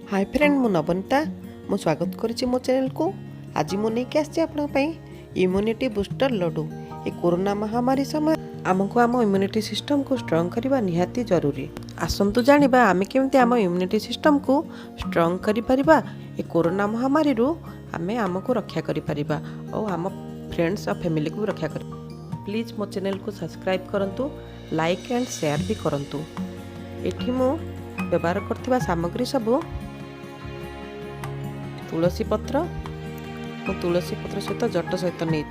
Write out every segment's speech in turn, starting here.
Hi friend मु नवनीता मु स्वागत करुच्ची मो चैनल को। आज मु नहीं आसी इम्यूनिटी बूस्टर लड्डू। ये कोरोना महामारी समय आमको आम इम्यूनिटी सिस्टम को स्ट्रॉन्ग करने निहाती जरूरी। आसतु जानिबा आमे केमती आम इम्यूनिटी सिस्टम को स्ट्रॉन्ग करि परिबा। ये कोरोना महामारी रू आमे आमको रक्षा करि परिबा और आम फ्रेंड्स और फैमिली को रक्षा कर। प्लीज मो चैनल को सब्सक्राइब करंतु, लाइक एंड शेयर भी करंतु। एठी मु व्यवहार करथिबा सामग्री सब तुलसी पत्र, तुलसी पत्र सहित जट सहित नहीं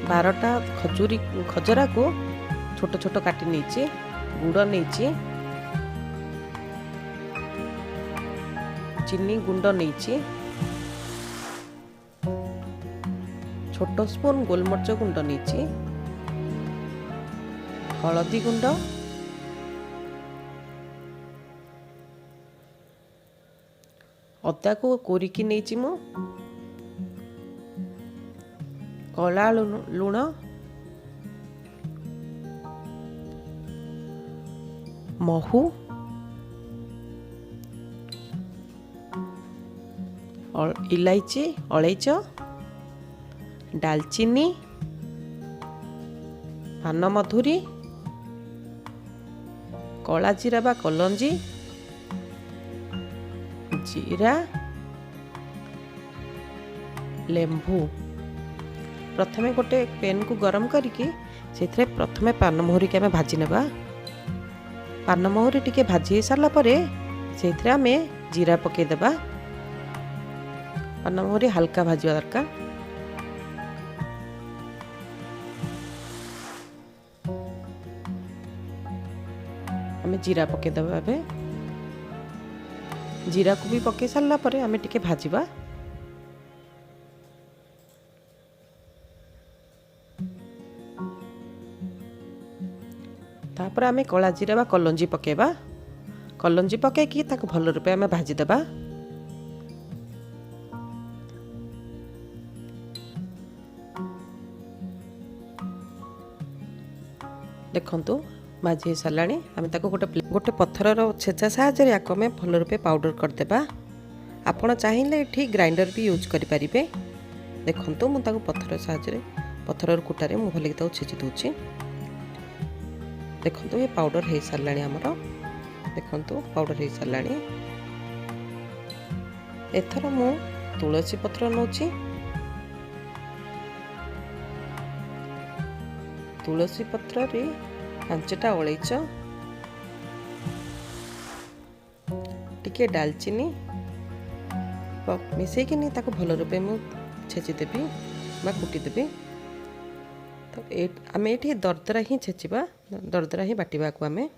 12टा खजरा को छोट छोट काटी नहीं, गुड़ नहीं, चीनी गुंड नहीं, छोट स्पून गोलमर्च गुंड नहीं, हलदी गुंड, अदा को कोरिकी नहीं मु, कला लुण, महू, इलायची, अलैच, दालचीनी, पान मधुरी, कला जीरा बा कलंजी, जीरा, लेंबू। प्रथमे गोटे पेन को गरम करके से प्रथमे पान मोहरी के भाजी नेबा। पान मोहरी टिके भाजी सारा पर से आमे जीरा पकईदेबा। पान मोहरी हल्का भाजवा दरकार। आमे जीरा पकईदेबा। ए जीरा को भी पकई सारा पर आमे टिके भाजवा। तापर आमे कला जीरा बा कलंजी पकेबा। कलंजी पकईकी ताको भल रूपे आमे भाजीदेबा। देखंतु भाजी सारा आमे ताको गोटे पत्थर छेचा साहाय्य याको आमे भल रूपे पाउडर करदेबा। आपण चाहिए ठीक ग्राइंडर भी यूज करें। देखंतु मु ताको पत्थर साहाय्य पत्थर कुटारे मु भल ताको छेची दूची। देखंतु ये पाउडर हो सारा आमर। देखंतु पाउडर हो सारा। एथर मु तुलसी पत्र नौची। तुलसी पत्र रे 5टा अलैच, टिके दालचीनी मिसेकी नहीं ताको भल रूपे मु छेचीदेवी बा कुटीदेवी। तो आमे ये दरदरा ही छेचिबा, दरदरा ही बाटिबा को आमे।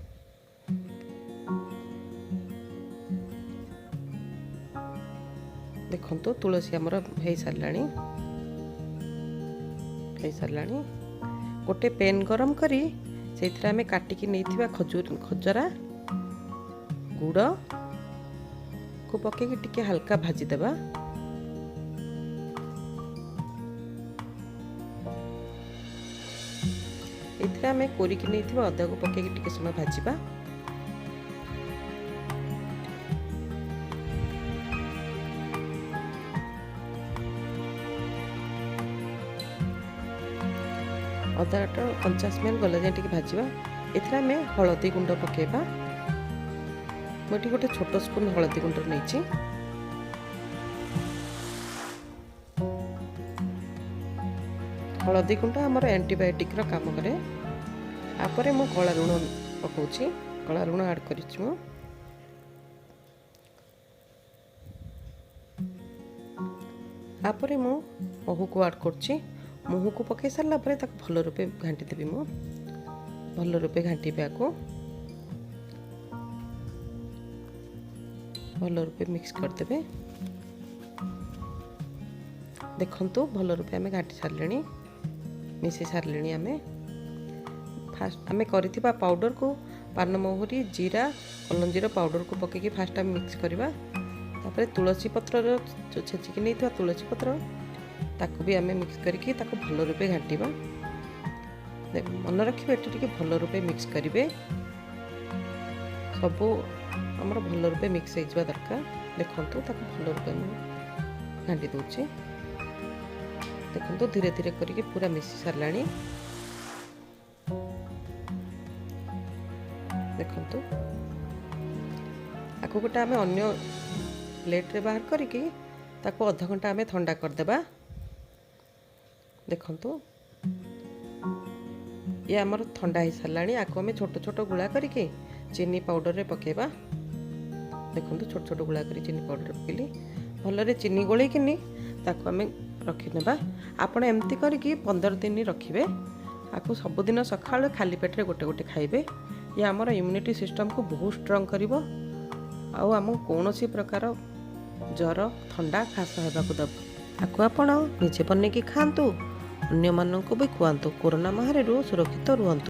देखंतु तुलसी आमर हो सारा। गोटे पेन गरम करी से आमे काटिकी नहीं खजरा गुड़ को पकईकी टिके हल्का भाजीदेबा। एथिरे आमे कोरिकी नहीं अदा को पकईकी टिके समय भाजीबा। अदाटा कंचा स्मेल गला जाए टिके भाजीबा। एथिरे आमे हलदी गुंड पकेबा। मुझे गोटे छोट स्पून हलदी गुंड नहीं। हलदी गुंड आमर एंटीबायोटिक रो काम करे। आपरे मु कला लुण पकाउची। कला लुण ऐड करिछि मु। आपरे मु महू को ऐड करछि। महू को पकई सारा पर ताको भल रूपे घांटी देबी मु। भल रूपे घांटीबे आको भल रूपे मिक्स करदेबे। देखंतु भल रूपे आमे घाटी सारलेनी, मिसी सारलेनी। आमे फास्ट आमे करिथिबा पाउडर को पान मोहरी जीरा कलंजीर पाउडर को पकईकी फास्ट आमे मिक्स करबा। तापर तुलसी पत्र जो छेचिकी नहीं तुलसी पत्र ताको भी आमे मिक्स करके ताको भल रूपे घांटीबा। मन रखिए ये भल रूपे मिक्स करेंगे। ସବୁ ଆମର ଭଲ ରୂପେ ମିକ୍ସ ହେଇଯିବା ଦରକାର। ଦେଖନ୍ତୁ ତାକୁ ଭଲ ରୂପେ ମୁଁ ଘାଣ୍ଟି ଦେଉଛି। ଦେଖନ୍ତୁ ଧୀରେ ଧୀରେ କରିକି ପୁରା ମିଶି ସାରିଲାଣି। ଦେଖନ୍ତୁ ଆକୁ ଗୋଟେ ଆମେ ଅନ୍ୟ ପ୍ଲେଟ୍ରେ ବାହାର କରିକି ତାକୁ ଅଧଘଣ୍ଟା ଆମେ ଥଣ୍ଡା କରିଦେବା। ଦେଖନ୍ତୁ ଇଏ ଆମର ଥଣ୍ଡା ହେଇସାରିଲାଣି। ଆକୁ ଆମେ ଛୋଟ ଛୋଟ ଗୁଳା କରିକି ଚିନି ପାଉଡ଼ରରେ ପକାଇବା। ଦେଖନ୍ତୁ ଛୋଟ ଛୋଟ ଗୁଳା କରି ଚିନି ପାଉଡ଼ର ପକେଇଲି। ଭଲରେ ଚିନି ଗୋଳେଇକିନି ତାକୁ ଆମେ ରଖିନେବା। ଆପଣ ଏମିତି କରିକି 15 ଦିନ ରଖିବେ। ଆକୁ ସବୁଦିନ ସକାଳୁ ଖାଲି ପେଟରେ ଗୋଟେ ଗୋଟେ ଖାଇବେ। ଇଏ ଆମର ଇମ୍ୟୁନିଟି ସିଷ୍ଟମକୁ ବହୁତ ଷ୍ଟ୍ରଙ୍ଗ କରିବ ଆଉ ଆମକୁ କୌଣସି ପ୍ରକାର ଜ୍ୱର ଥଣ୍ଡା ଖାସ ହେବାକୁ ଦେବ। ଆକୁ ଆପଣ ନିଜେ ବନେଇକି ଖାଆନ୍ତୁ, ଅନ୍ୟମାନଙ୍କୁ ବି ଖୁଆନ୍ତୁ। କରୋନା ମହାମାରୀରୁ ସୁରକ୍ଷିତ ରୁହନ୍ତୁ।